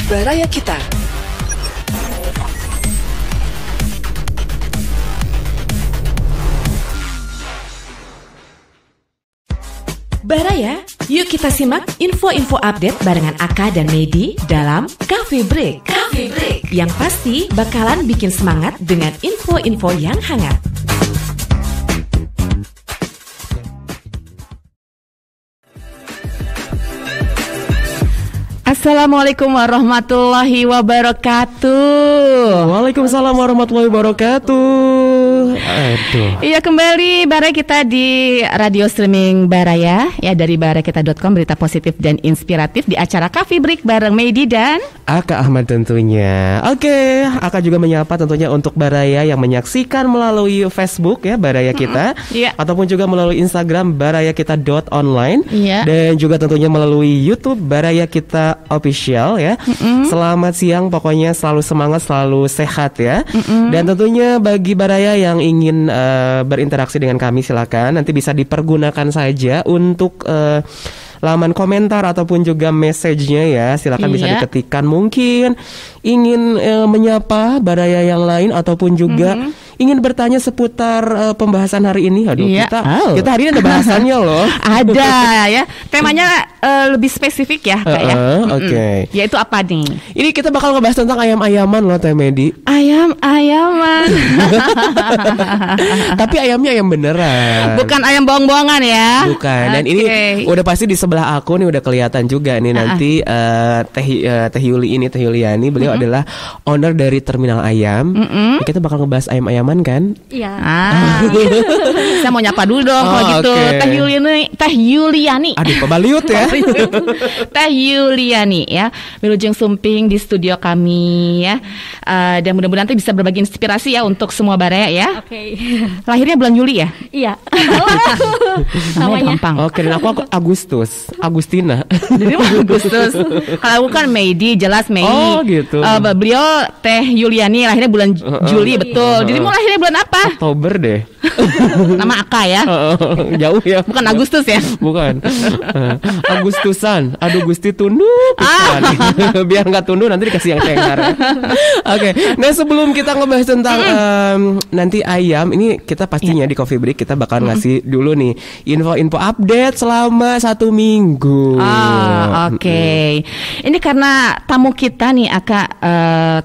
Baraya Kita. Baraya, yuk kita simak info-info update barengan Aka dan Medi dalam Coffee Break. Coffee Break yang pasti bakalan bikin semangat dengan info-info yang hangat. Assalamualaikum warahmatullahi wabarakatuh. Waalaikumsalam warahmatullahi wabarakatuh. Aduh. Iya, kembali Baraya Kita di radio streaming Baraya ya, dari barayakita.com, berita positif dan inspiratif di acara Coffee Break bareng Medi dan Aka Ahmad tentunya. Oke, Aka juga menyapa tentunya untuk Baraya yang menyaksikan melalui Facebook ya Baraya Kita, ataupun juga melalui Instagram barayakita.online, dan juga tentunya melalui YouTube Baraya Kita Official ya. Selamat siang, pokoknya selalu semangat, selalu sehat ya. Dan tentunya bagi Baraya yang ingin berinteraksi dengan kami, silakan nanti bisa dipergunakan saja untuk laman komentar ataupun juga message-nya ya. Silakan bisa diketikkan, mungkin ingin menyapa Baraya yang lain ataupun juga ingin bertanya seputar pembahasan hari ini. Aduh, kita hari ini ada bahasannya loh. Ada ya. Temanya lebih spesifik ya Kak ya. Oke. Yaitu apa nih? Ini kita bakal ngebahas tentang ayam-ayaman loh Teh Medi. Ayam-ayaman. Tapi ayamnya ayam beneran. Bukan ayam bohong-bohongan ya. Bukan. Dan ini udah pasti di sebelah aku nih udah kelihatan juga nih nanti Teh Yuliani, beliau adalah owner dari Terminal Ayam. Kita bakal ngebahas ayam-ayaman kan? Iya. Saya mau nyapa dulu dong kalau gitu. Teh Yuliani. Aduh, pebaliut ya. Teh Yuliani ya, Wilujeng Sumping di studio kami ya. Dan mudah-mudahan nanti bisa berbagi inspirasi ya untuk semua Baraya ya. Oke. Lahirnya bulan Juli ya? Iya. Namanya gampang. Oke, dan aku Agustina. Jadi Agustus. Kalau aku kan Medi, jelas Mei. Oh gitu. Beliau Teh Yuliani lahirnya bulan Juli, betul. Dirimu lahirnya bulan apa? Oktober deh. Nama Aka ya. Jauh ya. Bukan Agustus ya. Bukan. Agustusan. Aduh, Gusti tunduk. Biar nggak tunduk nanti dikasih yang cengar. Oke. Nah, sebelum kita ngebahas tentang nanti ayam, ini kita pastinya di Coffee Break kita bakal ngasih dulu nih info-info update selama 1 minggu. Oke. Ini karena tamu kita nih Aka,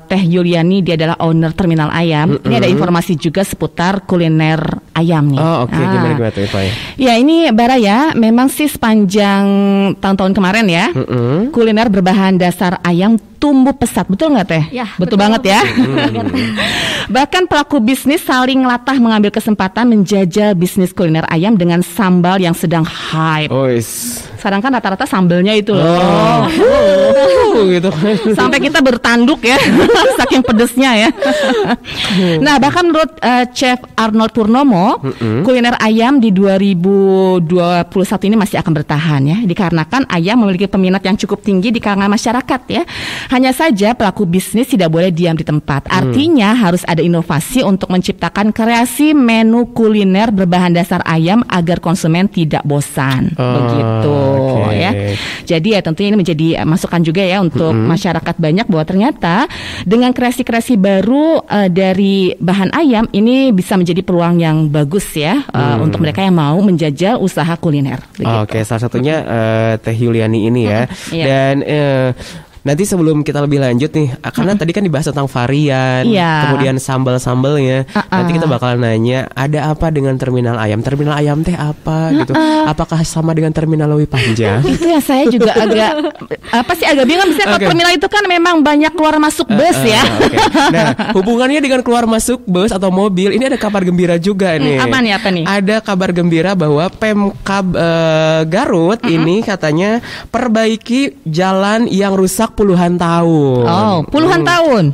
Teh Yuliani, dia adalah owner Terminal Ayam. Ini ada informasi juga seputar kuliner ayam nih. Gimana tuh infonya? Ya, ini Baraya memang sih sepanjang tahun-tahun kemarin ya, kuliner berbahan dasar ayam tumbuh pesat, betul nggak Teh? Ya, betul banget ya. Bahkan pelaku bisnis saling latah mengambil kesempatan menjajal bisnis kuliner ayam dengan sambal yang sedang hype. Sekarang kan rata-rata sambalnya itu loh. Gitu. Sampai kita bertanduk ya, saking pedesnya ya. Nah, bahkan menurut Chef Arnold Purnomo, kuliner ayam di 2021 ini masih akan bertahan ya, dikarenakan ayam memiliki peminat yang cukup tinggi di kalangan masyarakat ya. Hanya saja pelaku bisnis tidak boleh diam di tempat. Artinya harus ada inovasi untuk menciptakan kreasi menu kuliner berbahan dasar ayam agar konsumen tidak bosan. Begitu ya. Jadi ya tentunya ini menjadi masukan juga ya untuk masyarakat banyak, bahwa ternyata dengan kreasi-kreasi baru dari bahan ayam ini bisa menjadi peluang yang bagus ya untuk mereka yang mau menjajal usaha kuliner. Oke, salah satunya Teh Yuliani ini ya. Dan nanti sebelum kita lebih lanjut nih, karena tadi kan dibahas tentang varian, kemudian sambal-sambalnya. Nanti kita bakal nanya, ada apa dengan Terminal Ayam? Terminal Ayam teh apa gitu? Apakah sama dengan Terminal Lewi Panjang? Itu ya, saya juga agak bingung. Misalnya kalau terminal itu kan memang banyak keluar masuk bus ya. Nah, hubungannya dengan keluar masuk bus atau mobil, ini ada kabar gembira juga nih. Apa nih? Ada kabar gembira bahwa Pemkab Garut ini katanya perbaiki jalan yang rusak puluhan tahun. Puluhan tahun.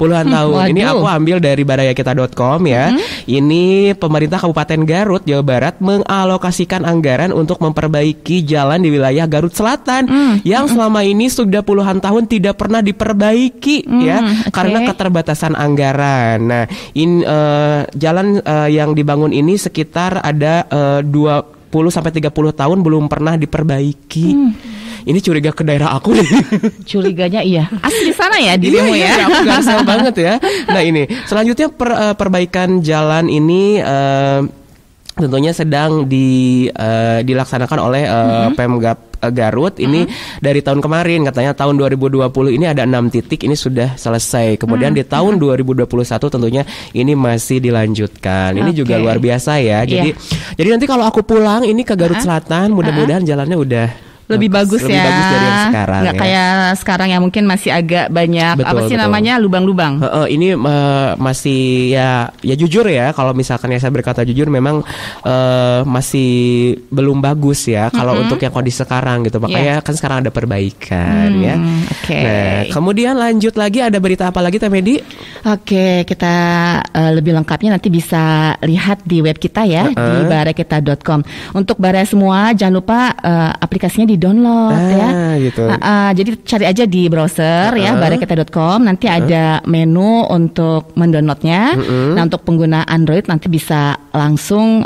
Ini aku ambil dari barayakita.com ya. Ini pemerintah Kabupaten Garut, Jawa Barat mengalokasikan anggaran untuk memperbaiki jalan di wilayah Garut Selatan yang selama ini sudah puluhan tahun tidak pernah diperbaiki ya, karena keterbatasan anggaran. Nah, jalan yang dibangun ini sekitar ada 20 sampai 30 tahun belum pernah diperbaiki. ini curiga ke daerah aku nih. Curiganya iya. Asli sana ya dirimu ya. Aku Garsel banget ya. Nah ini selanjutnya perbaikan jalan ini tentunya sedang dilaksanakan oleh Pemkab Garut ini dari tahun kemarin, katanya tahun 2020 ini ada 6 titik ini sudah selesai. Kemudian di tahun 2021 tentunya ini masih dilanjutkan. Ini juga luar biasa ya. Jadi nanti kalau aku pulang ini ke Garut Selatan, mudah-mudahan jalannya udah lebih bagus ya. Lebih bagus dari yang sekarang. Nggak kayak sekarang yang mungkin masih agak banyak namanya lubang-lubang. Ini masih ya jujur ya, kalau misalkan ya saya berkata jujur memang masih belum bagus ya kalau untuk yang kondisi sekarang gitu. Makanya kan sekarang ada perbaikan ya. Nah, kemudian lanjut lagi ada berita apa lagi Teh Medi? Oke, kita lebih lengkapnya nanti bisa lihat di web kita ya di baraikita.com. Untuk Baraya semua jangan lupa aplikasinya di-download ya. Gitu. Jadi cari aja di browser ya baraikita.com, nanti ada menu untuk mendownloadnya. Nah, untuk pengguna Android nanti bisa langsung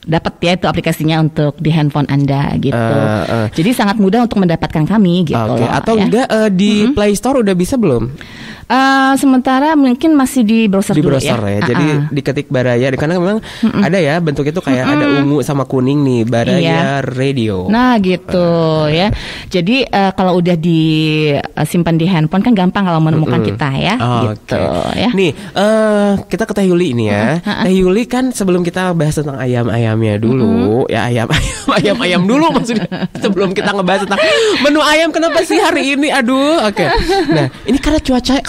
dapat ya itu aplikasinya untuk di handphone Anda gitu. Jadi sangat mudah untuk mendapatkan kami gitu. Atau enggak di Play Store udah bisa belum? Sementara mungkin masih di browser dulu ya. Jadi diketik Baraya karena memang ada ya bentuk itu kayak ada ungu sama kuning nih, Baraya Radio. Nah gitu ya. Jadi kalau udah disimpan di handphone kan gampang kalau menemukan kita ya. Gitu ya. Nih kita ke Teh Yuli ini ya. Teh Yuli kan sebelum kita bahas tentang ayam-ayamnya dulu ya, ayam dulu maksudnya. Sebelum kita ngebahas tentang menu ayam kenapa sih hari ini? Aduh, Nah ini karena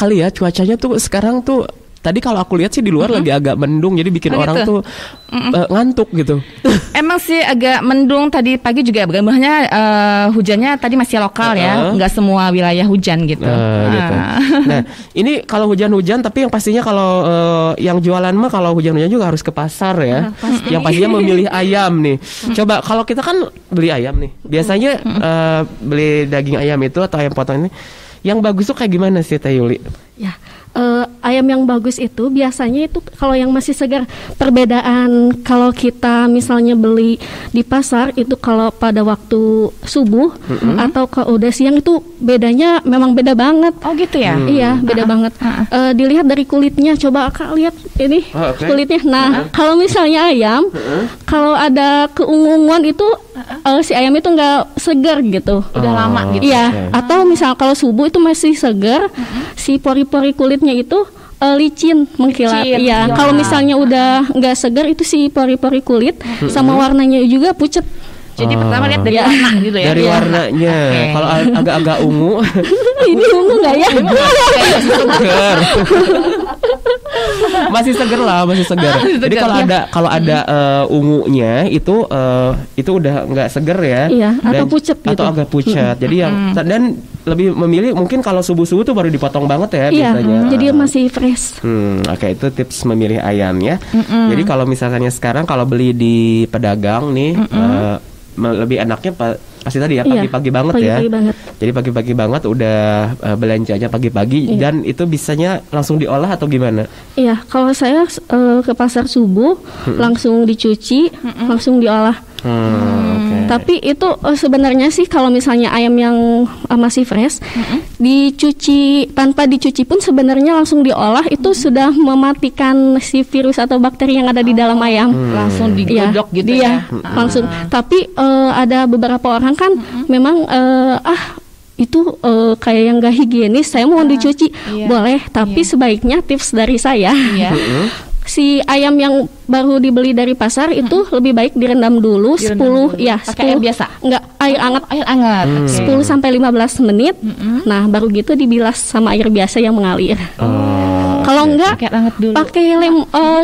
cuacanya tuh sekarang tuh tadi kalau aku lihat sih di luar lagi agak mendung, jadi bikin orang tuh ngantuk gitu. Emang sih agak mendung tadi pagi juga, makanya hujannya tadi masih lokal ya, nggak semua wilayah hujan gitu. Gitu. Nah ini kalau hujan-hujan, tapi yang pastinya kalau yang jualan mah kalau hujan-hujan juga harus ke pasar ya. Yang pastinya memilih ayam nih. Coba kalau kita kan beli ayam nih, biasanya beli daging ayam itu atau ayam potong ini, yang bagus tuh kayak gimana sih Teh Yuli? Ya, ayam yang bagus itu biasanya itu kalau yang masih segar. Perbedaan kalau kita misalnya beli di pasar itu kalau pada waktu subuh atau kalau udah siang itu bedanya memang beda banget. Oh gitu ya? Iya, beda banget. Dilihat dari kulitnya, coba Kak lihat ini kulitnya. Nah, kalau misalnya ayam, kalau ada keunguan itu si ayam itu nggak segar gitu. Udah lama gitu. Iya, atau misal kalau subuh itu masih segar, si pori-pori kulitnya itu licin mengkilat. Iya, kalau misalnya udah nggak segar itu si pori-pori kulit sama warnanya juga pucet. Jadi pertama lihat dari warna gitu ya. Dari warnanya. Kalau agak-agak ungu. Ini ungu nggak ya? Masih segar lah, masih segar. Jadi kalau ada ungunya itu udah nggak segar ya. Iya, atau pucat gitu. Atau agak pucat. Jadi dan lebih memilih mungkin kalau subuh-subuh tuh baru dipotong banget ya biasanya. Jadi masih fresh. Itu tips memilih ayam ya. Jadi kalau misalnya sekarang kalau beli di pedagang nih lebih enaknya pasti tadi ya pagi-pagi banget pagi-pagi banget. Jadi pagi-pagi banget udah belanjanya pagi-pagi dan itu bisanya langsung diolah atau gimana? Iya, kalau saya ke pasar subuh langsung dicuci, langsung diolah. Tapi itu sebenarnya sih kalau misalnya ayam yang masih fresh dicuci tanpa dicuci pun sebenarnya langsung diolah itu sudah mematikan si virus atau bakteri yang ada di dalam ayam. Langsung digodok gitu ya. Langsung. Tapi ada beberapa orang kan memang itu kayak yang gak higienis, saya mau dicuci boleh, tapi sebaiknya tips dari saya si ayam yang baru dibeli dari pasar itu lebih baik direndam dulu 10 pakai air biasa? Enggak, air hangat. 10 sampai 15 menit. Nah, baru gitu dibilas sama air biasa yang mengalir. Kalau enggak pakai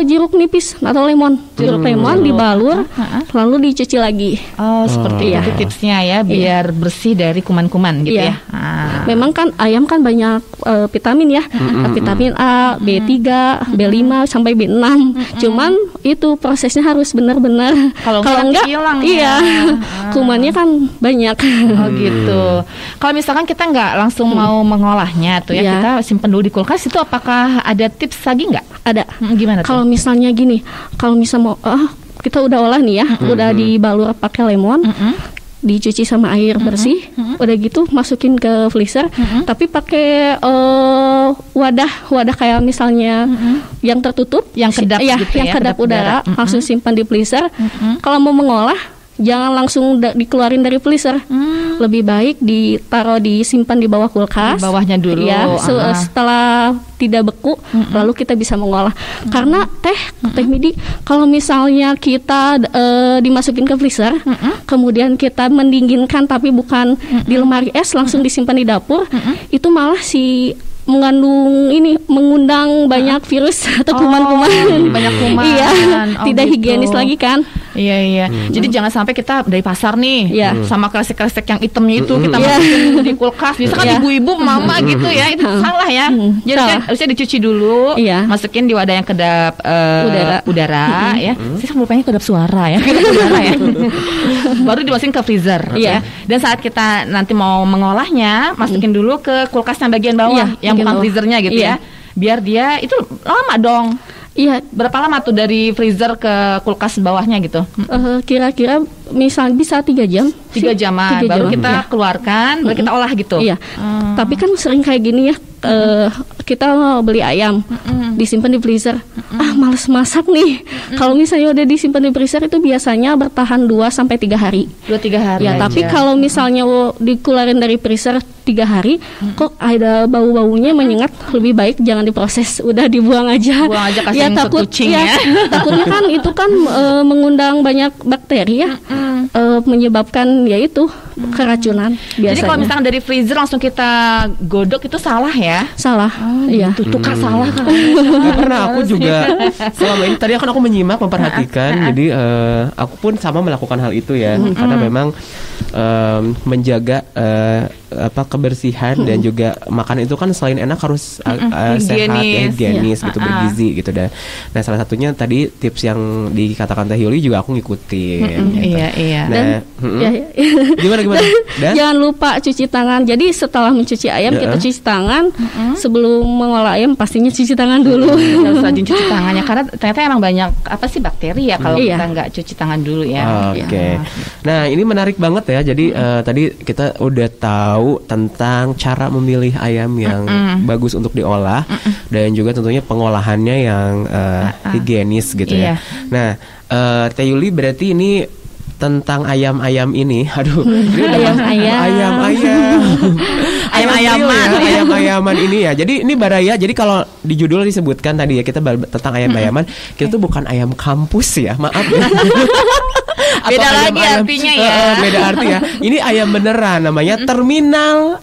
jeruk nipis atau lemon. Jeruk lemon dibalur lalu dicuci lagi. Seperti itu tipsnya ya, biar bersih dari kuman-kuman gitu ya. Memang kan ayam kan banyak vitamin ya. Vitamin A, B3, B5 sampai B6. Cuman itu prosesnya harus benar-benar. Kalau enggak hilang kumannya kan banyak. Gitu. Kalau misalkan kita nggak langsung mau mengolahnya tuh ya, kita simpan dulu di kulkas, itu apakah ada tips lagi nggak? Ada. Gimana tuh? Kalau misalnya gini, kalau misal mau kita udah olah nih ya, udah dibalur pakai lemon. dicuci sama air bersih, udah gitu masukin ke freezer, tapi pakai wadah kayak misalnya yang tertutup, yang kedap gitu yang kedap udara, langsung simpan di freezer. Kalau mau mengolah, jangan langsung dikeluarin dari freezer. Lebih baik disimpan di bawah kulkas. Di bawahnya dulu. Ya, setelah tidak beku, lalu kita bisa mengolah. Karena teh midi, kalau misalnya kita dimasukin ke freezer, kemudian kita mendinginkan tapi bukan di lemari es, langsung disimpan di dapur, itu malah mengundang banyak virus atau kuman-kuman. Banyak kuman. Iya, tidak higienis lagi kan. Iya. Jadi jangan sampai kita dari pasar nih, sama kresek-kresek yang hitamnya itu kita masukin di kulkas. Bisa kan ibu-ibu, mama gitu ya, itu salah ya. Jadi kan harusnya dicuci dulu, masukin di wadah yang kedap udara ya. Saya lupanya kedap suara ya. Baru dimasukin ke freezer ya. Dan saat kita nanti mau mengolahnya, masukin dulu ke kulkas yang bagian bawah, yang bukan freezernya gitu ya. Biar dia itu lama dong. Iya, berapa lama tuh dari freezer ke kulkas bawahnya gitu? Kira-kira misal bisa 3 jam. 3 jaman. Baru kita keluarkan, baru kita olah gitu. Iya. Tapi kan sering kayak gini ya. Kita mau beli ayam, disimpan di freezer. Males masak nih. Kalau misalnya udah disimpan di freezer itu biasanya bertahan 2-3 hari. 2-3 hari. Ya, tapi kalau misalnya dikeluarin dari freezer 3 hari, kok ada bau-baunya menyengat, lebih baik jangan diproses, udah dibuang aja. Buang aja, kasih kucing ya. Takutnya kan itu kan mengundang banyak bakteri ya. Menyebabkan yaitu keracunan biasanya. Jadi kalau misalkan dari freezer langsung kita godok itu salah ya? Salah. Iya. Tuh kan salah kan. Karena aku juga selama ini tadi kan aku menyimak, memperhatikan, jadi aku pun sama melakukan hal itu ya. Karena memang menjaga kebersihan dan juga makan itu kan selain enak harus sehat ya, higienis gitu, bergizi gitu dah. Nah, salah satunya tadi tips yang dikatakan Teh Yuli juga aku ngikutin. Gitu. Iya. Nah, gimana? Dan? Jangan lupa cuci tangan. Jadi setelah mencuci ayam kita cuci tangan. Sebelum mengolah ayam pastinya cuci tangan dulu. Harus rajin cuci tangannya karena ternyata emang banyak bakteri ya kalau kita nggak cuci tangan dulu ya. Oke. Nah, ini menarik banget ya. Jadi tadi kita udah tahu tentang cara memilih ayam yang bagus untuk diolah dan juga tentunya pengolahannya yang higienis gitu ya. Nah, Teh Yuli berarti ini tentang ayam-ayam ini, ayam-ayaman ini ya. Jadi ini Baraya. Jadi kalau di judul disebutkan tadi ya kita tentang ayam-ayaman, kita tuh bukan ayam kampus ya, maaf ya. Beda lagi artinya ya. Beda arti ya. Ini ayam beneran, namanya terminal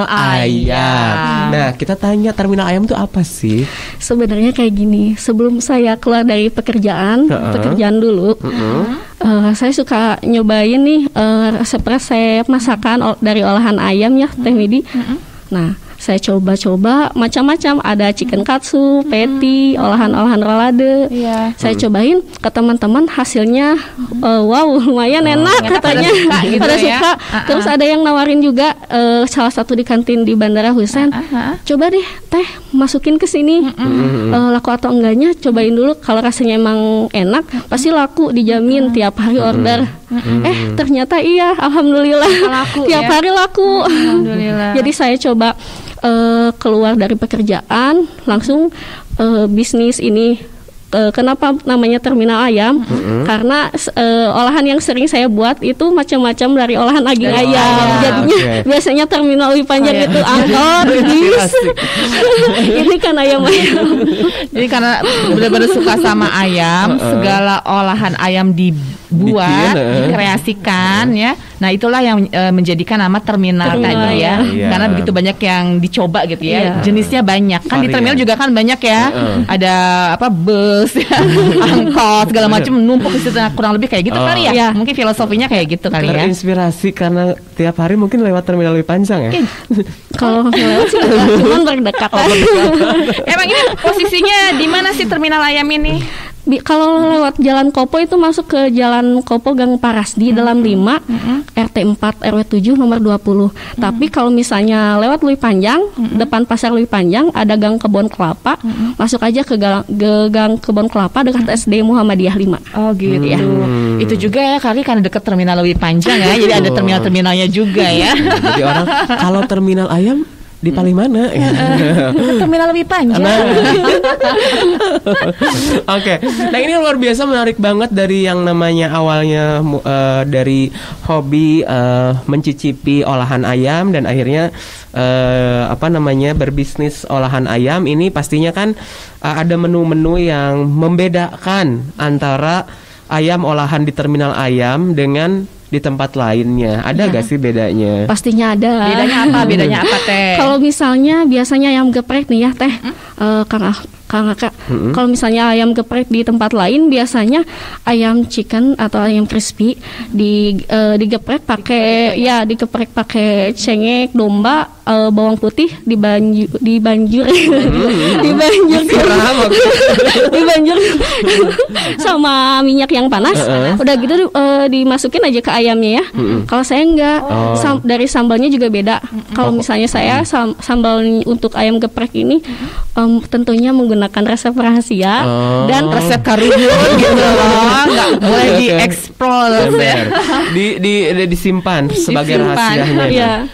ayam. Nah, kita tanya terminal ayam itu apa sih? Sebenarnya kayak gini. Sebelum saya keluar dari pekerjaan dulu, saya suka nyobain nih resep-resep masakan dari olahan ayam ya, Teh Midi. Nah, saya coba-coba macam-macam, ada chicken katsu, patty, olahan-olahan rolade. Saya cobain ke teman-teman, hasilnya wow, lumayan enak katanya. Pada suka. Terus ada yang nawarin juga salah satu di kantin di Bandara Husein. Coba deh Teh masukin ke sini. Laku atau enggaknya cobain dulu. Kalau rasanya emang enak, pasti laku, dijamin tiap hari order. Ternyata iya, alhamdulillah. Tiap hari laku. Alhamdulillah. Jadi saya coba keluar dari pekerjaan langsung bisnis ini. Kenapa namanya terminal ayam? Karena olahan yang sering saya buat itu macam-macam dari olahan daging ayam. Jadinya biasanya terminal lebih panjang itu angkot, bis. Ini kan ayam-ayam. Jadi karena benar-benar suka sama ayam, segala olahan ayam dibuat, dikreasikan ya. Nah, itulah yang menjadikan nama terminal tadi ya. Karena begitu banyak yang dicoba gitu ya. Jenisnya banyak. Kan di terminal juga kan banyak ya. Ada bus ya, angkot segala macam numpuk di situ, kurang lebih kayak gitu kali ya. Mungkin filosofinya kayak gitu kali ya. Terinspirasi karena tiap hari mungkin lewat terminal lebih panjang ya. Kalau lewat sih cuma berdekat. Emang ini posisinya di mana sih terminal ayam ini? Kalau lewat Jalan Kopo itu masuk ke Jalan Kopo Gang Paras di dalam 5 RT 4 RW 7 nomor 20. Tapi kalau misalnya lewat Lui Panjang, depan Pasar Lui Panjang ada Gang Kebon Kelapa, masuk aja ke Gang Kebon Kelapa dekat SD Muhammadiyah 5. Oh gitu ya. Itu juga ya kali karena dekat terminal Lui Panjang ya. Jadi ada terminal-terminalnya juga ya. Jadi orang kalau terminal ayam di paling mana? Terminal lebih panjang. Oke. Nah ini luar biasa menarik banget dari yang namanya awalnya dari hobi mencicipi olahan ayam dan akhirnya berbisnis olahan ayam. Ini pastinya kan ada menu-menu yang membedakan antara ayam olahan di terminal ayam dengan di tempat lainnya. Ada gak sih bedanya? Pastinya ada. Bedanya apa Teh? Kalau misalnya biasanya ayam geprek nih ya Teh, Kang Aka. Kalau misalnya ayam geprek di tempat lain biasanya ayam chicken atau ayam crispy digeprek pakai digeprek pakai cengek domba, bawang putih dibanjur sama minyak yang panas. Udah gitu dimasukin aja ke ayamnya ya. Kalau saya enggak, dari sambalnya juga beda. Kalau misalnya saya sambal untuk ayam geprek ini tentunya menggunakan resep rahasia dan resep karuniun gitu loh, nggak boleh dieksplor ya. Disimpan sebagai rahasianya. Ya.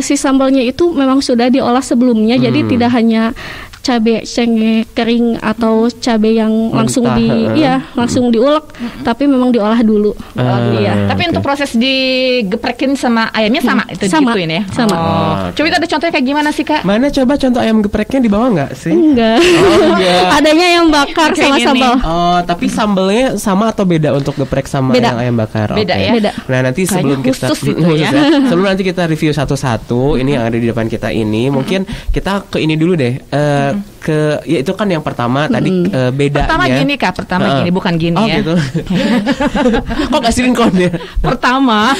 Si sambalnya itu memang sudah diolah sebelumnya, jadi tidak hanya cabai cengek kering atau cabai yang langsung langsung diulek, tapi memang diolah dulu. Tapi untuk proses digeprekin sama ayamnya sama itu digituin ya. Sama. Coba itu ada contohnya kayak gimana sih Kak? Mana coba contoh ayam gepreknya di bawah nggak sih? Enggak. Adanya yang bakar sama sambal. Tapi sambalnya sama atau beda untuk geprek sama yang ayam bakar? Beda ya. Beda. Nah nanti sebelum kita sebelum nanti kita review satu-satu ini yang ada di depan kita ini, mungkin kita ke ini dulu deh. Itu kan yang pertama tadi bedanya. Pertama gini bukan gini ya. Gitu. Kok gak sinkron ya? Pertama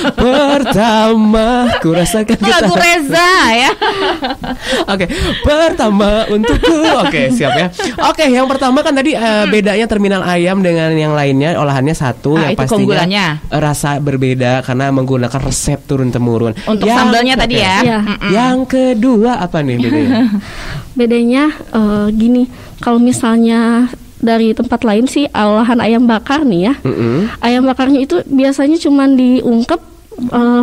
ku rasakan itu lagu Reza ya. Oke, pertama untukku. Oke, siap ya. Oke, yang pertama kan tadi bedanya terminal ayam dengan yang lainnya olahannya satu yang pastinya keunggulannya rasa berbeda karena menggunakan resep turun temurun. Untuk sambalnya tadi ya. Yang kedua apa nih bedanya? Bedanya gini, kalau misalnya dari tempat lain sih olahan ayam bakar nih ya, ayam bakarnya itu biasanya cuma diungkep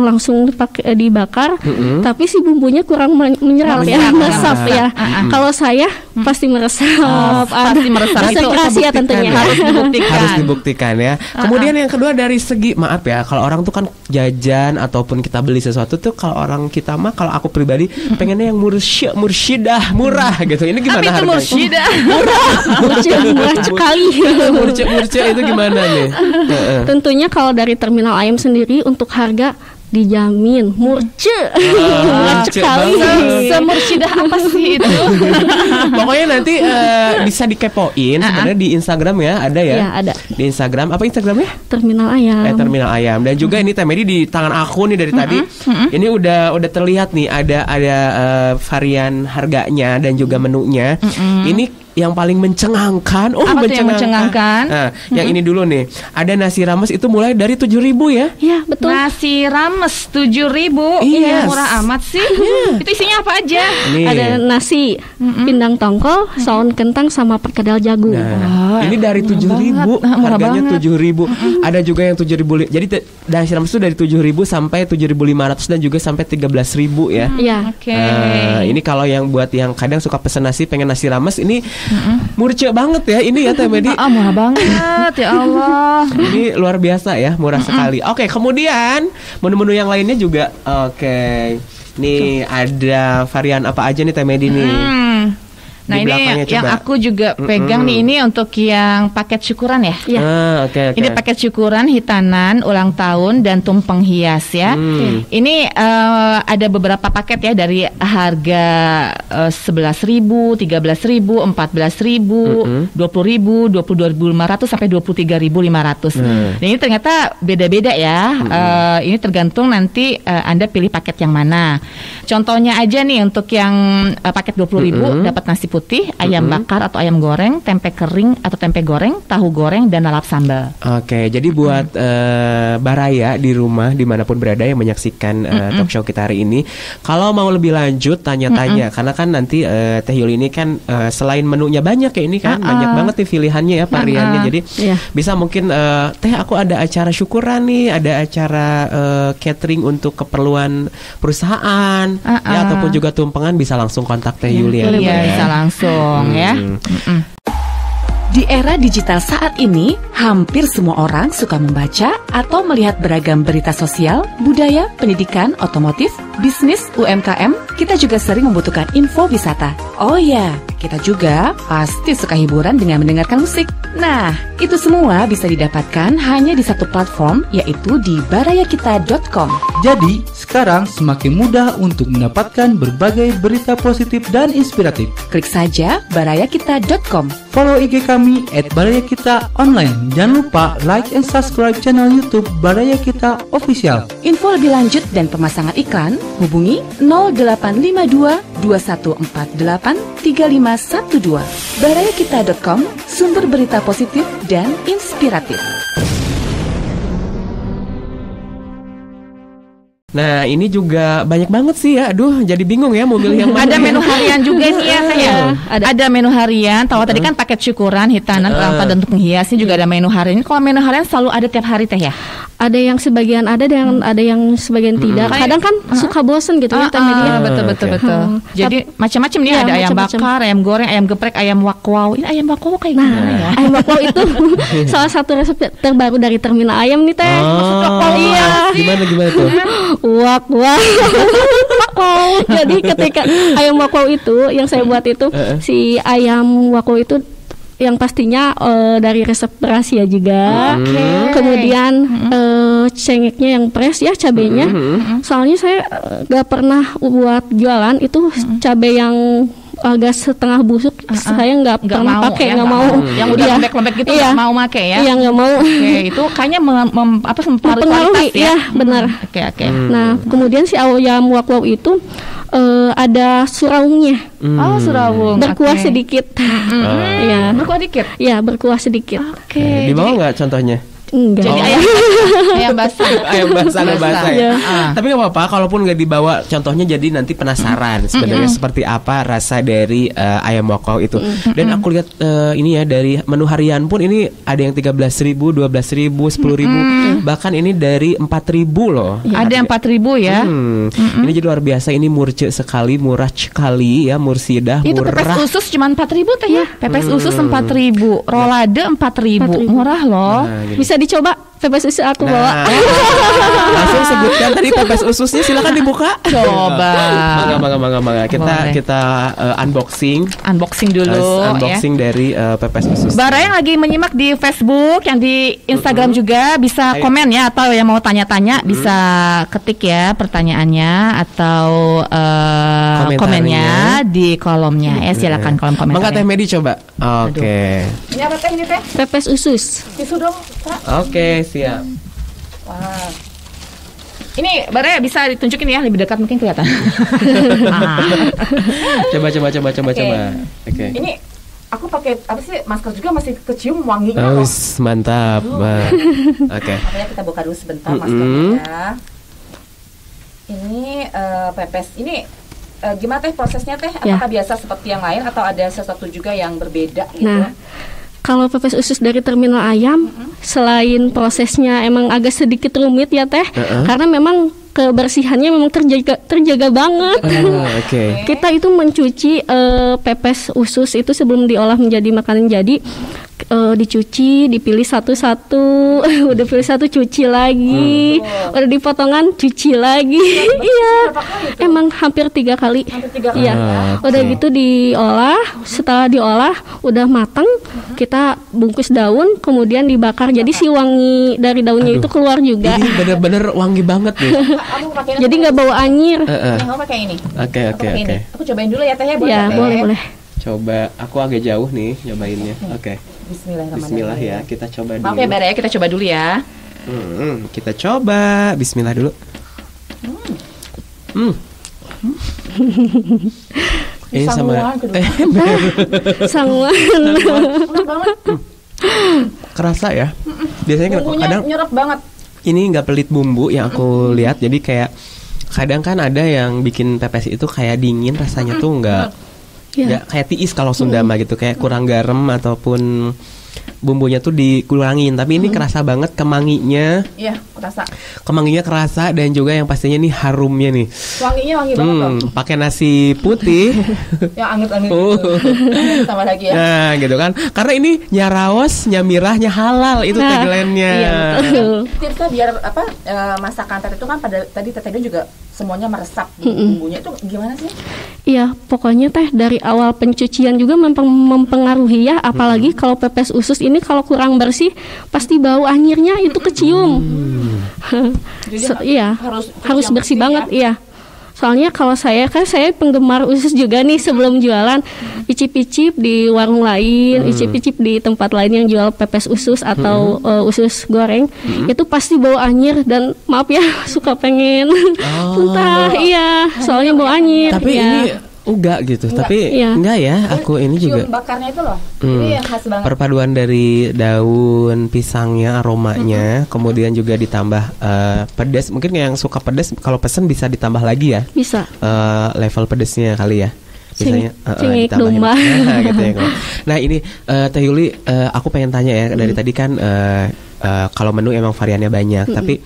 langsung dibakar, tapi si bumbunya kurang menyerap ya, meresap ya. Kalau saya pasti meresap, itu rahasia tentunya harus dibuktikan ya. Kemudian yang kedua dari segi maaf ya, kalau orang tuh kan jajan ataupun kita beli sesuatu tuh kalau orang kita mah, kalau aku pribadi pengennya yang mursydah murah gitu. Ini gimana harganya? Mursydah murah sekali. Murce itu gimana nih? Tentunya kalau dari terminal ayam sendiri untuk harga dijamin murce sekali. Semursidah apa sih itu? Pokoknya nanti bisa dikepoin sebenarnya di Instagram ya, ada ya? Ya, ada. Di Instagram apa Instagramnya? Terminal ayam. Terminal ayam. Dan juga ini Teh Medi di tangan aku nih dari tadi. Ini udah terlihat nih ada varian harganya dan juga menunya. Ini yang paling mencengangkan. Apa tuh yang mencengangkan? Nah, yang ini dulu nih. Ada nasi rames itu mulai dari 7.000 ya? Iya, betul. Nasi rames 7.000. Yes. Murah amat sih. Itu isinya apa aja? Nih. Ada nasi, pindang tongkol, saus kentang sama perkedel jagung. Nah, ini dari 7.000, harganya 7.000. Ada juga yang 7.000. Jadi nasi rames itu dari 7.000 sampai 7.500 dan juga sampai 13.000 ya. Iya. Oke. Ini kalau yang buat yang kadang suka pesen nasi, pengen nasi rames ini murce banget ya ini ya Teh Medi. Murah banget ya Allah. Ini luar biasa ya, murah sekali. Oke, kemudian menu-menu yang lainnya juga. Oke. Nih ada varian apa aja nih Teh Medi nih? Nah ini yang aku juga pegang nih, ini untuk yang paket syukuran ya. Okay. Ini paket syukuran, hitanan, ulang tahun dan tumpeng hias ya. Ini ada beberapa paket ya dari harga 11.000, 13.000, 14.000, 20.000, 22.500 sampai 23.500. Nah, ini ternyata beda-beda ya. Ini tergantung nanti Anda pilih paket yang mana. Contohnya aja nih untuk yang paket 20.000 dapat nasi putih, ayam bakar atau ayam goreng, tempe kering atau tempe goreng, tahu goreng, dan lalap sambal. Oke, jadi buat Baraya di rumah dimanapun berada yang menyaksikan talk show kita hari ini, kalau mau lebih lanjut tanya-tanya, karena kan nanti Teh Yuli ini kan selain menunya banyak ya, ini kan banyak banget nih pilihannya ya variannya. Jadi bisa mungkin Teh, aku ada acara syukuran nih, ada acara catering untuk keperluan perusahaan ya, ataupun juga tumpengan, bisa langsung kontak Teh Yuli ya. Iya, bisa langsung ya. Di era digital saat ini, hampir semua orang suka membaca atau melihat beragam berita sosial, budaya, pendidikan, otomotif, bisnis, UMKM. Kita juga sering membutuhkan info wisata. Oh ya, kita juga pasti suka hiburan dengan mendengarkan musik. Nah, itu semua bisa didapatkan hanya di satu platform, yaitu di barayakita.com. Jadi, sekarang semakin mudah untuk mendapatkan berbagai berita positif dan inspiratif. Klik saja barayakita.com. Follow IG kami @barayakita_online. Jangan lupa like and subscribe channel YouTube Baraya Kita Official. Info lebih lanjut dan pemasangan iklan, hubungi 0852 2148 3512. barayakita.com, sumber berita positif dan inspiratif. Nah, ini juga banyak banget sih ya. Aduh, jadi bingung ya mau milih yang mana. Ada menu harian juga nih ya, ada menu harian. Tahu tadi kan paket syukuran, hitanan, lampa dan untuk menghiasnya juga ada menu harian. Kalau menu harian selalu ada tiap hari Teh ya? Ada yang sebagian ada dan ada yang sebagian tidak. Kadang kan suka bosen gitu ya media. Betul. Jadi macam-macam nih, ada ayam bakar, ayam goreng, ayam geprek, ayam wakwau. Ini ayam wakwau kayak gimana ya? Ayam wakwau itu salah satu resep terbaru dari Terminal Ayam nih Teh. Iya. Gimana tuh? Wakwau. Jadi ketika ayam wakwau itu yang saya buat itu, si ayam wakwau itu yang pastinya dari resep rahasia juga. Kemudian cengeknya yang fresh ya, cabenya. Soalnya saya gak pernah buat jualan itu cabai yang agak setengah busuk. Saya nggak pernah pakai, nggak mau. Yang udah lembek-lembek gitu nggak mau pakai ya? Iya, nggak mau. Itu kayaknya mempengaruhi ya, benar. Oke. Nah, kemudian si ayam wakwau itu ada surawungnya. Oh, surawung. Berkuah sedikit. Iya. Berkuah dikit. Iya, berkuah sedikit. Oke. Di bawah nggak contohnya? Enggak. Jadi ayam basah. Ayam basah ya. Tapi nggak apa-apa, kalaupun nggak dibawa contohnya, jadi nanti penasaran sebenarnya seperti apa rasa dari ayam wakwau itu. Dan aku lihat ini ya, dari menu harian pun ini ada yang 13.000, 12.000, 10.000, bahkan ini dari 4.000 loh. Ada yang 4.000 ya. Ini jadi luar biasa, ini murce sekali, murah sekali ya, mursidah, murah. Itu pepes usus cuma 4.000 Teh ya. Pepes usus 4.000, rolade 4.000. Murah loh. Bisa dicoba pepes usus aku bawa. Langsung sebutkan tadi pepes ususnya, silakan dibuka. Coba. Mangga. Kita unboxing dulu. Unboxing dari pepes usus. Bara yang lagi menyimak di Facebook, yang di Instagram juga bisa komen ya, atau yang mau tanya-tanya bisa ketik ya pertanyaannya atau komennya di kolomnya. Silakan kolom komentar. Mangga Teh Medi coba. Oke. Ini apa Teh ini Teh? Pepes usus. Tisu dong, Pak. Oke, siap. Wah. Ini Bara bisa ditunjukin ya, lebih dekat mungkin kelihatan. Coba. Oke. Ini aku pakai apa sih, masker juga masih kecium wanginya loh. Mantap. Oke. Makanya kita buka dulu sebentar maskernya. Ini pepes. Ini gimana Teh prosesnya Teh? Apakah biasa seperti yang lain atau ada sesuatu juga yang berbeda gitu? Nah, kalau pepes usus dari Terminal Ayam, selain prosesnya emang agak sedikit rumit ya Teh, karena memang kebersihannya memang terjaga banget. Kita itu mencuci pepes usus itu sebelum diolah menjadi makanan jadi. Dicuci, dipilih satu-satu, udah pilih satu cuci lagi, udah dipotongan cuci lagi. Iya, emang hampir 3 kali. Iya, udah gitu diolah. Setelah diolah, udah matang, kita bungkus daun, kemudian dibakar. Jadi si wangi dari daunnya itu keluar juga. Ini bener-bener wangi banget nih. Jadi nggak bau anyir. Yang kamu pakai ini. Oke. Aku cobain dulu ya Teh ya. Ya, boleh. Coba, aku agak jauh nih nyobainnya. Oke. Bismillah ya, kita coba dulu. Maaf ya Bara ya, kita coba dulu ya. Kita coba, Bismillah dulu. Ini sama sanguan. Kerasa ya. Biasanya kadang nyerap banget. Ini nggak pelit bumbu yang aku lihat. Jadi kayak kadang kan ada yang bikin pepes itu kayak dingin rasanya tuh nggak kayak tiis kalau Sunda mah gitu, kayak kurang garam ataupun bumbunya tuh dikurangin, tapi ini kerasa banget kemanginya. Iya, kerasa. Kemanginya kerasa dan juga yang pastinya nih harumnya nih. Wanginya wangi banget loh. Pakai nasi putih. Yang anget-anget gitu. Tambah lagi ya. Nah, gitu kan. Karena ini nyaraos, nyamirahnya halal itu tagline-nya. Iya, betul. Tipsnya biar masakan Teteh itu kan tadi Teteh juga semuanya meresap bumbunya itu gimana sih? Iya, pokoknya teh dari awal pencucian juga mempengaruhi ya, apalagi kalau pepes usus ini kalau kurang bersih pasti bau anyirnya itu kecium. Iya, harus bersih banget ya. Soalnya kalau saya penggemar usus juga nih, sebelum jualan icip-icip di warung lain, icip-icip di tempat lain yang jual pepes usus atau usus goreng, itu pasti bau anyir dan maaf ya suka pengen muntah. Iya, soalnya bau anyir. Tapi ini enggak gitu, tapi enggak ya, aku ini juga cium bakarnya itu loh. Ini yang khas banget. Perpaduan dari daun pisangnya, aromanya, kemudian juga ditambah pedas. Mungkin yang suka pedas kalau pesen bisa ditambah lagi ya. Bisa. Level pedasnya kali ya. Misalnya cengek domba. Gitu ya. Nah ini Teh Yuli, aku pengen tanya ya, dari tadi kan kalau menu emang variannya banyak, tapi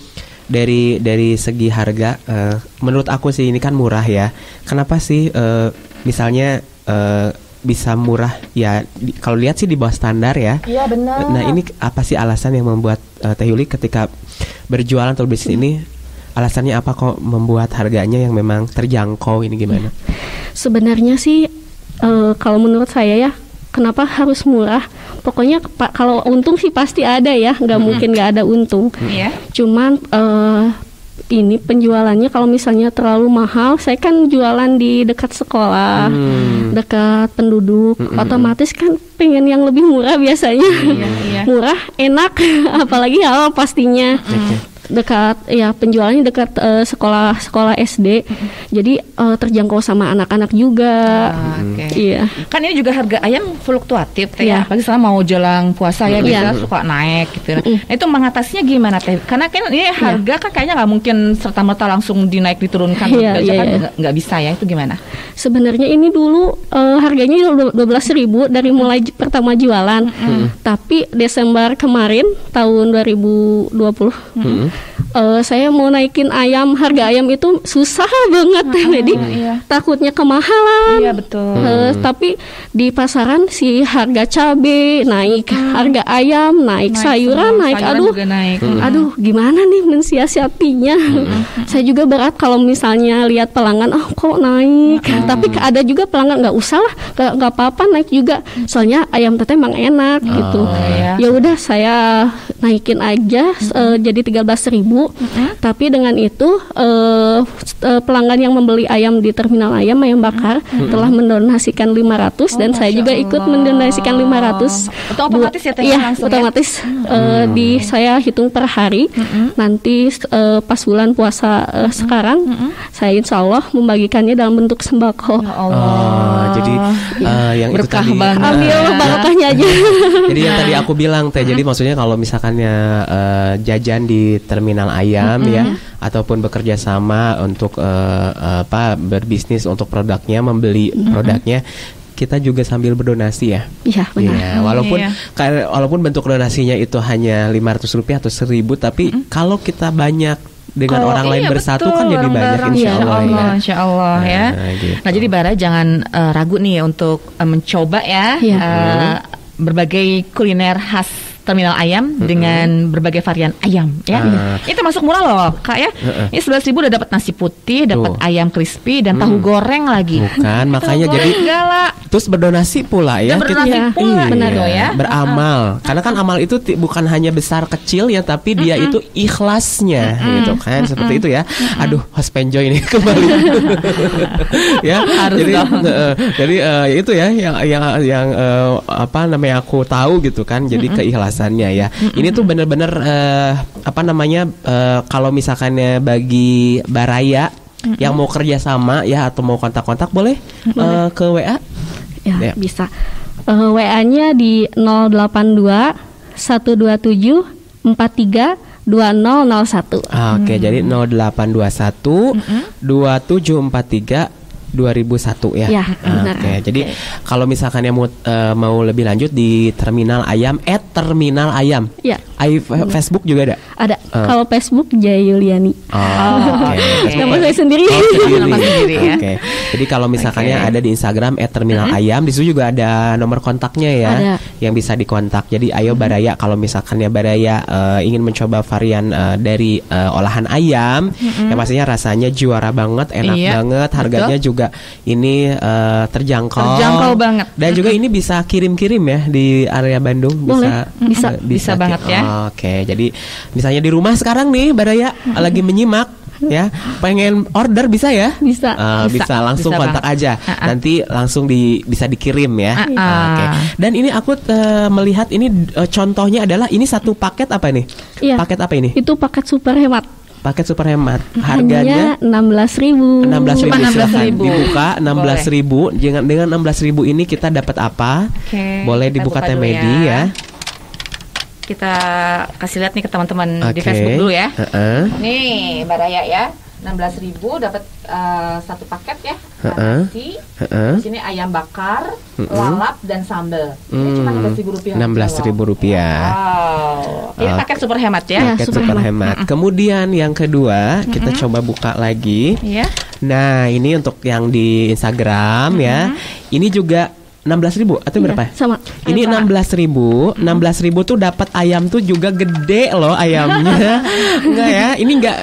dari segi harga, menurut aku sih ini kan murah ya. Kenapa sih misalnya bisa murah ya? Kalau lihat sih di bawah standar ya. Iya benar. Nah ini apa sih alasan yang membuat Teh Yuli ketika berjualan atau bisnis ini, alasannya apa kok membuat harganya yang memang terjangkau ini gimana? Sebenarnya sih kalau menurut saya ya, kenapa harus murah? Pokoknya kalau untung sih pasti ada ya, nggak mungkin nggak ada untung. Cuman ini penjualannya kalau misalnya terlalu mahal, saya kan jualan di dekat sekolah, dekat penduduk, otomatis kan pengen yang lebih murah biasanya. Murah, enak, apalagi halal pastinya. Dekat ya, penjualannya dekat sekolah SD, jadi terjangkau sama anak-anak juga. Iya. Kan ini juga harga ayam fluktuatif Teh ya. Apalagi selama mau jelang puasa ya bisa suka naik gitu. Nah, itu mengatasinya gimana Teh? Karena kan ini harga kan kayaknya nggak mungkin serta-merta langsung dinaik diturunkan. Nggak bisa ya, itu gimana? Sebenarnya ini dulu harganya 12.000 dari mulai pertama jualan. Tapi Desember kemarin tahun 2020 saya mau naikin ayam, harga ayam itu susah banget, jadi takutnya kemahalan. Iya betul. Tapi di pasaran si harga cabai naik, harga ayam naik, sayuran naik. Aduh, gimana nih mensiasatinya? Saya juga berat kalau misalnya lihat pelanggan, kok naik. Tapi ada juga pelanggan nggak usah lah, nggak apa-apa naik juga. Soalnya ayam Teteh emang enak gitu. Ya udah saya naikin aja jadi 13.000. Tapi dengan itu pelanggan yang membeli ayam di terminal ayam bakar telah mendonasikan 500 dan saya juga ikut mendonasikan 500. Itu otomatis ya Teh? Iya, otomatis. Saya hitung per hari. Nanti pas bulan puasa sekarang, saya insya Allah membagikannya dalam bentuk sembako. Jadi yang berkah itu tadi banget. Ambil barokahnya aja. Jadi yang tadi aku bilang Teh, jadi maksudnya kalau misalkannya jajan di terminal ayam ya, ataupun bekerja sama untuk berbisnis untuk produknya, membeli produknya, kita juga sambil berdonasi ya. Iya benar. Walaupun bentuk donasinya itu hanya Rp500 atau 1.000, tapi kalau kita banyak dengan orang lain bersatu kan jadi banyak, insya Allah ya. Gitu. Nah jadi Bara jangan ragu nih untuk mencoba ya berbagai kuliner khas terminal ayam dengan berbagai varian ayam ya. Itu masuk murah loh Kak ya. Ini 11.000 udah dapat nasi putih, dapat ayam crispy dan tahu goreng lagi. Bukan, makanya jadi terus berdonasi pula ya. Benar ya. Beramal. Karena kan amal itu bukan hanya besar kecil ya, tapi dia itu ikhlasnya gitu kan. Seperti itu ya. Aduh, host penjoy ini kembali. Ya, harus jadi itu ya yang apa namanya aku tahu gitu kan. Jadi keikhlasannya ya. Ini tuh benar-benar kalau misalkannya bagi Baraya yang mau kerja sama ya atau mau kontak-kontak boleh ke WA? Ya, bisa. WA-nya di 082 127 43 2001. Oke, jadi 0821 2743 2001 ya. Ya, benar. Oke, jadi kalau misalkan yang mau lebih lanjut di Terminal Ayam @terminal ayam. Ya. Facebook juga ada? Ada. Kalau Facebook Jaya Yuliani. Nama saya sendiri. Ya. Oke. Jadi kalau misalkannya ada di Instagram @terminal ayam, di situ juga ada nomor kontaknya ya, yang bisa dikontak. Jadi ayo Baraya, kalau misalkannya Baraya ingin mencoba varian dari olahan ayam, yang pastinya rasanya juara banget, enak banget, harganya juga ini terjangkau banget. Dan juga ini bisa kirim-kirim ya di area Bandung. Bisa banget ya. Oke, jadi misalnya di rumah sekarang nih Baraya lagi menyimak ya, pengen order bisa ya? Bisa. Bisa langsung bisa kontak aja. Nanti langsung bisa dikirim ya. Oke. Dan ini aku melihat ini contohnya adalah ini satu paket apa nih? Iya. Paket apa ini? Itu paket super hemat. Paket super hemat. Harganya 16.000. 16.000 silakan dibuka 16.000. Dengan 16.000 ini kita dapat apa? Boleh dibuka Teh Medi ya. Kita kasih lihat nih ke teman-teman di Facebook dulu ya. Nih Baraya ya, 16.000 dapat satu paket ya. Nasi, di sini ayam bakar, lalap dan sambal. Ini cuma 16.000 rupiah. 16.000 rupiah. Wow. Ini paket super hemat ya. Paket super hemat. Kemudian yang kedua kita coba buka lagi. Nah ini untuk yang di Instagram ya. Ini juga 16.000 atau berapa? Sama. Ini 16.000. 16.000 tuh dapat ayam tuh juga gede loh ayamnya. Enggak ya?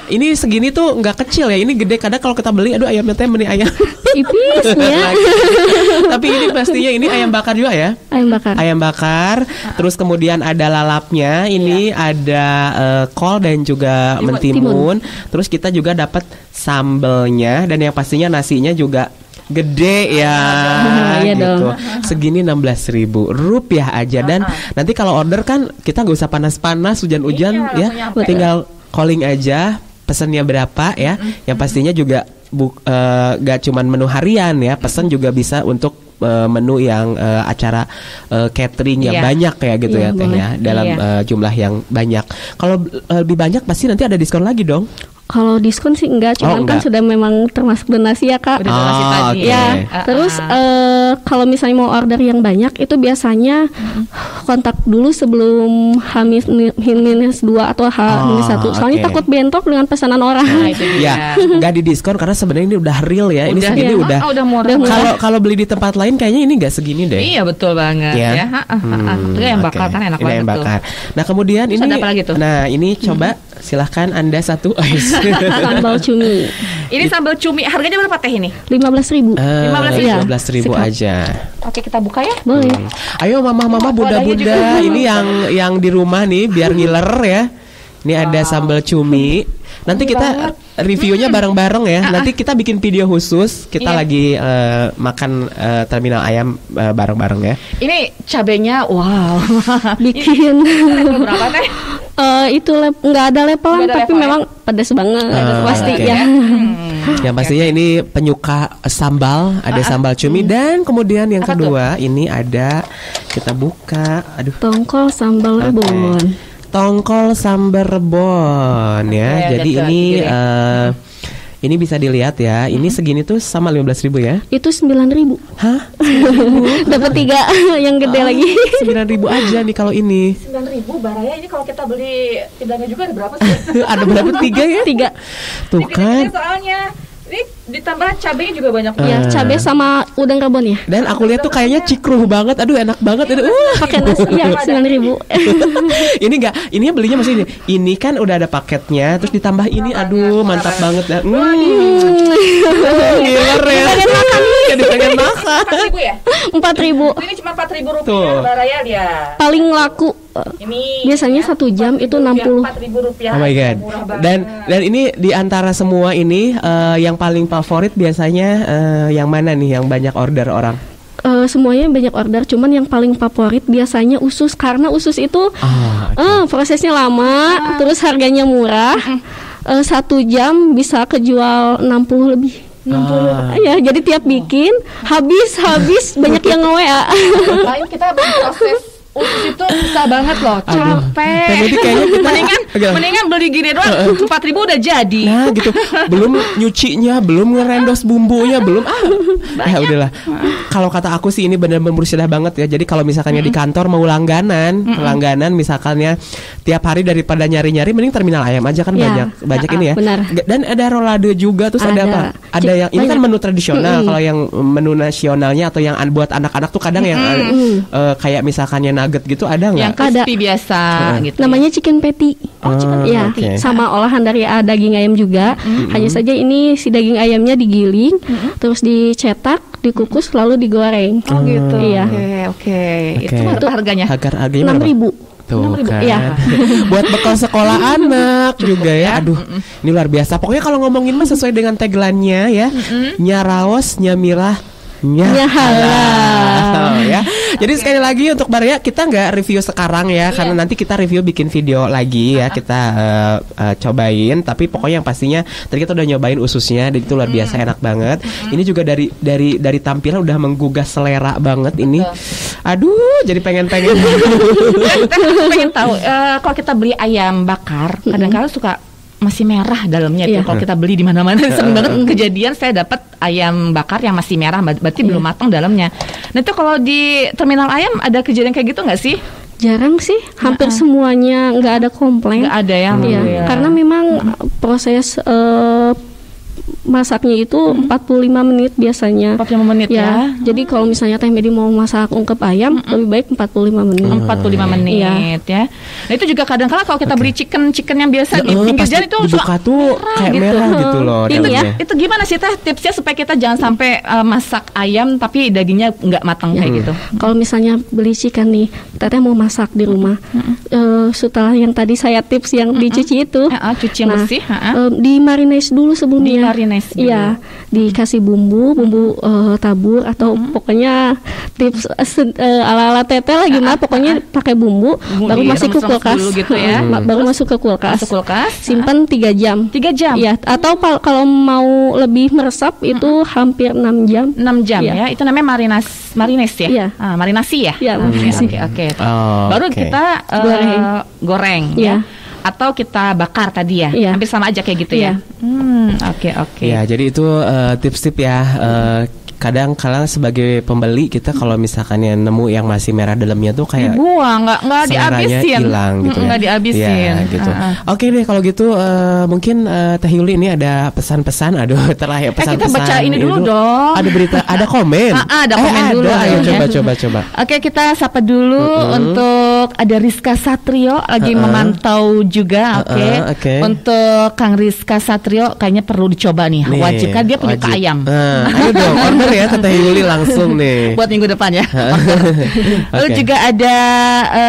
Ini segini tuh enggak kecil ya. Ini gede. Kadang kalau kita beli, aduh ayamnya teh meni ayam tipisnya. Tapi ini pastinya ini ayam bakar juga ya? Ayam bakar. Terus kemudian ada lalapnya. Ini ada kol dan juga mentimun. Terus kita juga dapat sambelnya dan yang pastinya nasinya juga gede ya, gitu. Segini 16.000 rupiah aja. Dan nanti kalau order kan kita nggak usah panas-panas, hujan-hujan ya, tinggal calling aja, pesannya berapa ya. Yang pastinya juga gak cuman menu harian ya, pesan juga bisa untuk menu yang acara catering yang banyak kayak gitu ya Teh ya, dalam jumlah yang banyak. Kalau lebih banyak pasti nanti ada diskon lagi dong. Kalau diskon sih enggak, cuman kan sudah memang termasuk donasi ya Kak. Udah donasi tadi. Ya. Terus kalau misalnya mau order yang banyak itu biasanya kontak dulu sebelum H-2 atau H-1. Soalnya takut bentrok dengan pesanan orang. Ya, enggak di diskon karena sebenarnya ini udah real ya. Ini segini udah murah. Kalau beli di tempat lain kayaknya ini enggak segini deh. Iya, betul banget ya. Itu yang bakar kan enak banget tuh. Nah, kemudian ini apa lagi tuh? Nah, ini coba silahkan Anda satu. Sambal cumi. Ini sambal cumi harganya berapa Teh ini? 15.000. 15.000 aja. Oke, kita buka ya. Boleh. Ayo mama bunda-bunda, ini yang di rumah nih biar ngiler ya. Ini ada sambal cumi. Nanti kita reviewnya bareng-bareng ya. Nanti kita bikin video khusus. Kita lagi makan terminal ayam bareng-bareng ya. Ini cabenya wow. Bikin berapa Teh? Itu nggak ada levelan, tapi memang pedas banget pasti ya. Yang pastinya ini penyuka sambal, ada sambal cumi dan kemudian yang kedua ini ada, kita buka, tongkol sambal rebon. Tongkol sambal rebon ya. Jadi ini bisa dilihat ya. Ini segini tuh sama 15.000 ya. Itu 9.000. Hah? Dapat 3 yang gede lagi. 9.000 aja nih kalau ini. 9.000 Baraya ini kalau kita beli tidaknya juga ada berapa sih? Ada berapa? 3 ya? 3. Tuh kan. Soalnya ini ditambah cabenya juga banyak. Ya, cabai sama udang rebon ya. Dan aku lihat tuh kayaknya cikruh banget. Aduh enak banget. Pakai nasi ya 9.000. Ini enggak, ini belinya masih ini. Ini kan udah ada paketnya, terus ditambah ini. Aduh, mantap banget ya. Ngiler ya. Jadi pengen makan. 4.000 ya? 4.000. Ini cuma 4.000 rupiah Baraya dia. Paling laku. Ini biasanya 1 jam itu 60. 4.000 rupiah. Oh my god. Dan ini di antara semua ini yang paling favorit biasanya yang mana nih yang banyak order orang? Semuanya banyak order, cuman yang paling favorit biasanya usus, karena usus itu prosesnya lama, terus harganya murah. 1 jam bisa kejual 60 lebih. 60. Ya, jadi tiap bikin habis banyak yang nge-WA. Lain kita proses usus itu susah banget loh, capek. Jadi kayaknya kita mendingan beli gini doang, 4.000 udah jadi. Nah gitu, belum nyucinya, belum ngerendos bumbunya, belum ya udahlah. Kalau kata aku sih ini benar-benar mursydah banget ya. Jadi kalau misalkannya di kantor mau langganan misalkannya tiap hari daripada nyari-nyari, mending terminal ayam aja kan banyak ini ya. Benar. Dan ada rolade juga, terus ada apa? Ada yang ini kan menu tradisional. Kalau yang menu nasionalnya atau yang buat anak-anak tuh kadang yang kayak misalkannya nugget gitu ada nggak? Yang crispy biasa gitu. Namanya chicken patty. Chicken patty. Sama olahan dari daging ayam juga. Hanya saja ini si daging ayamnya digiling, terus dicetak, dikukus, lalu digoreng. Oh gitu. Iya. Oke. Itu harganya? Harganya 6.000. Tuh kan. Ya. Buat bekal sekolah anak juga ya. Aduh, ini luar biasa. Pokoknya kalau ngomongin mah sesuai dengan tagline-nya ya. Nyaraos, nyamirah, halal ya. Jadi sekali lagi untuk Baraya kita nggak review sekarang ya, karena nanti kita review bikin video lagi ya, kita cobain. Tapi pokoknya yang pastinya tadi kita udah nyobain ususnya, dan itu luar biasa enak banget. Ini juga dari tampilan udah menggugah selera banget ini. Aduh, jadi pengen tahu. Kalau kita beli ayam bakar, kadang-kadang suka masih merah dalamnya. Kalau kita beli di mana-mana sering banget kejadian saya dapat ayam bakar yang masih merah, berarti belum matang dalamnya. Nah itu kalau di terminal ayam ada kejadian kayak gitu nggak sih? Jarang sih, hampir semuanya nggak ada komplain. Nggak ada ya? Karena memang proses masaknya itu 45 menit biasanya. 45 menit ya. Jadi kalau misalnya Teh Medi mau masak ungkep ayam, lebih baik 45 menit. 45 menit ya. Nah itu juga kadang-kala kalau kita beli chicken yang biasa di pinggir jalan itu dibuka tuh kayak merah gitu loh. Ini ya, itu gimana sih Teh tipsnya supaya kita jangan sampai masak ayam tapi dagingnya nggak matang kayak gitu? Kalau misalnya beli chicken nih, Teteh mau masak di rumah, setelah yang tadi saya tips yang dicuci itu, cuci yang bersih, di marinasi dulu sebelumnya. Iya, dikasih bumbu tabur atau pokoknya tips ala-ala Teteh lah gimana, pokoknya pakai bumbu baru masuk ke kulkas gitu ya. Baru masuk ke kulkas. Simpan 3 jam. 3 jam. Ya, atau kalau mau lebih meresap itu hampir 6 jam. 6 jam ya. Itu namanya marinasi ya. Iya. Marinasi ya. Iya, marinasi. Oke. Baru kita goreng ya. Atau kita bakar tadi ya. Hampir sama aja kayak gitu ya. Oke. Ya, jadi itu tips-tips ya. Kadang-kadang sebagai pembeli kita kalau misalkan yang nemu yang masih merah dalamnya tuh kayak buang, nggak dihabisin, hilang gitu ya. Nggak dihabisin. Ya, gitu. Oke deh kalau gitu mungkin Teh Yuli ini ada pesan-pesan. Aduh, terakhir pesan-pesan. Kita baca ini dulu dong. Ada berita, ada komen. Ada komen dulu. Ayo coba. Oke, kita sapa dulu untuk ada Rizka Satrio lagi memantau juga. Oke. Untuk Kang Rizka Satrio kayaknya perlu dicoba nih. Wajib kan dia penyuka ayam. Ayo dong. Ya Teh Yuli langsung nih buat minggu depan ya. Lalu juga ada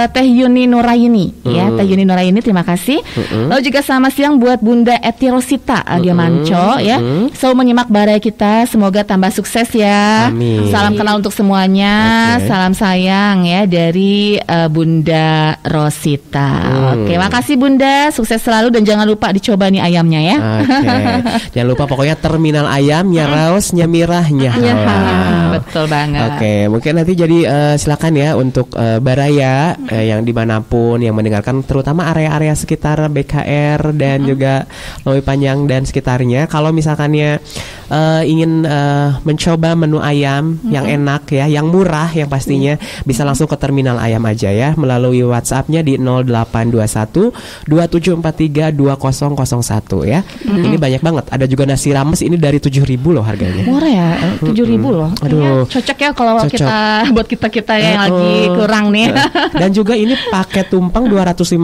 Teh Yuni Nuraini ya, Teh Yuni Nuraini, terima kasih. Lalu juga selamat siang buat Bunda Eti Rosita dia Manco ya. So menyimak Baraya kita, semoga tambah sukses ya. Amin. Salam kenal untuk semuanya. Salam sayang ya dari Bunda Rosita. Oke, makasih Bunda, sukses selalu dan jangan lupa dicoba nih ayamnya ya. Jangan lupa pokoknya terminal ayam Nyaraos Nyamirahnya. Betul banget. Oke, mungkin nanti jadi silakan ya untuk Baraya yang dimanapun yang mendengarkan, terutama area-area sekitar BKR dan juga Lowi Panjang dan sekitarnya. Kalau misalkannya ingin mencoba menu ayam yang enak ya, yang murah, yang pastinya bisa langsung ke terminal ayam aja ya, melalui WhatsApp-nya di 0821 2743 2001 ya. Ini banyak banget. Ada juga nasi rames ini dari 7.000 loh harganya. Murah ya. 7.000 loh. Aduh. Cocok ya kalau kita buat kita yang lagi kurang nih. Dan juga ini paket tumpang 250.000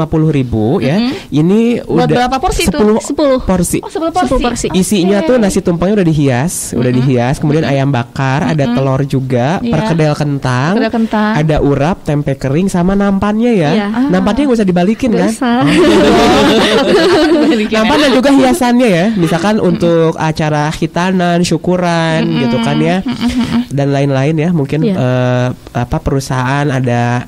ya. Ini buat udah berapa porsi 10 porsi. 10 porsi. Isinya tuh nasi tumpangnya udah dihias, kemudian ayam bakar, ada telur juga, perkedel kentang, ada urap, tempe kering sama nampannya ya. Nampannya nggak usah dibalikin kan? Nampan dan juga hiasannya ya. Misalkan untuk acara khitanan, syukuran gitu kan ya. Dan lain-lain ya, mungkin perusahaan ada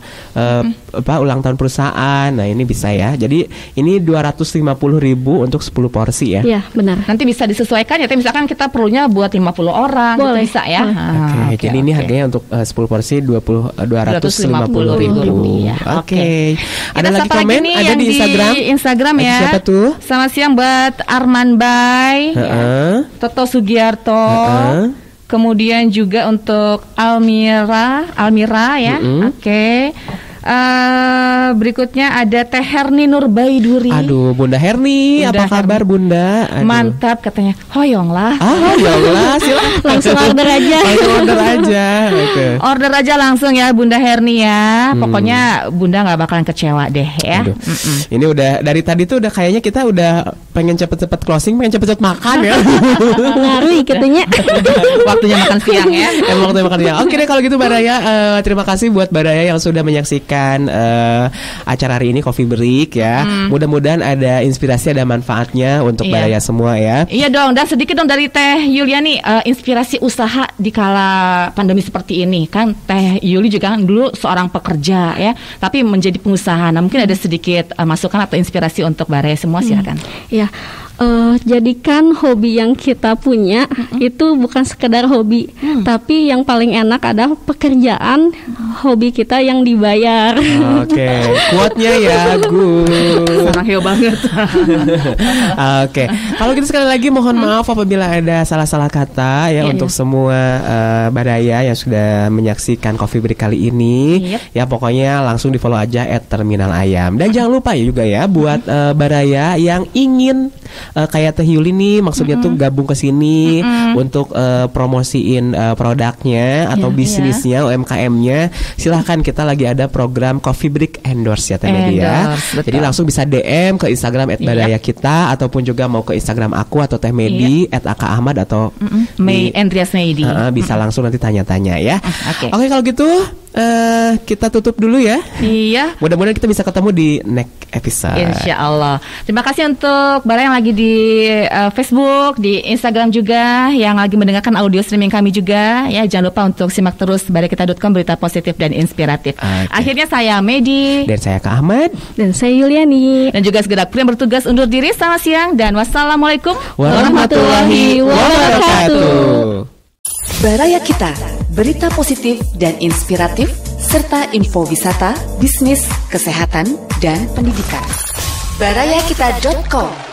ulang tahun perusahaan. Nah, ini bisa ya. Jadi ini 250.000 untuk 10 porsi ya. Iya, benar. Nanti bisa disesuaikan ya. Misalkan kita perlunya buat 50 orang, boleh. Bisa ya. Oke, jadi ini harganya untuk 10 porsi 250.000. Oke. Ada lagi komen? Ada di Instagram ya. Siapa tuh? Selamat siang buat Arman Bay, Toto Sugiarto. Kemudian juga untuk Almira ya. Oke. Berikutnya ada Teh Herni Nurbaiduri. Aduh, Bunda Herni, apa kabar Bunda? Aduh. Mantap katanya. Hoyonglah. Hoyonglah, silakan. Langsung order aja. Okay. Order aja langsung ya Bunda Herni ya. Pokoknya Bunda nggak bakalan kecewa deh ya. Ini udah dari tadi tuh udah kayaknya kita udah pengen cepet-cepet closing, pengen cepet-cepet makan ya. Ngaruh katanya. Waktunya makan siang ya. Emang waktunya makan siang. Oke deh kalau gitu Baraya, terima kasih buat Baraya yang sudah menyaksikan acara hari ini Coffee Break ya. Mudah-mudahan ada inspirasi, ada manfaatnya untuk Baraya semua ya. Iya dong, dan sedikit dong dari Teh Yuliani, inspirasi usaha di kala pandemi seperti ini. Kan Teh Yuli juga kan dulu seorang pekerja ya, tapi menjadi pengusaha. Nah, mungkin ada sedikit masukan atau inspirasi untuk Baraya semua, silakan. Ya. Jadikan hobi yang kita punya itu bukan sekedar hobi, tapi yang paling enak adalah pekerjaan hobi kita yang dibayar. Oke, quote-nya ya, Gus. Sarang heo banget. Oke, kalau gitu sekali lagi mohon maaf apabila ada salah-salah kata ya untuk semua Baraya yang sudah menyaksikan Coffee Break kali ini. Ya pokoknya langsung di follow aja @terminal_ayam. Dan jangan lupa juga ya buat Baraya yang ingin kayak Teh Yuli nih, maksudnya tuh gabung ke sini untuk promosiin produknya atau bisnisnya, UMKM-nya. Silahkan, kita lagi ada program Coffee Break Endorse ya Teh Media. Jadi langsung bisa DM ke Instagram @baraya kita, ataupun juga mau ke Instagram aku atau Teh Medi @akaahmad atau Andreas Medi. Bisa langsung nanti tanya-tanya ya. Oke, kalau gitu kita tutup dulu ya. Iya. Mudah-mudahan kita bisa ketemu di next episode. Insya Allah. Terima kasih untuk Baraya yang lagi di Facebook, di Instagram juga, yang lagi mendengarkan audio streaming kami juga. Ya, jangan lupa untuk simak terus barayakita.com, berita positif dan inspiratif. Akhirnya saya Medi, dan saya Kak Ahmad, dan saya Yuliani, dan juga segenap kru yang bertugas undur diri. Selamat siang dan wassalamualaikum warahmatullahi wabarakatuh. Baraya Kita, berita positif dan inspiratif, serta info wisata, bisnis, kesehatan, dan pendidikan. barayakita.com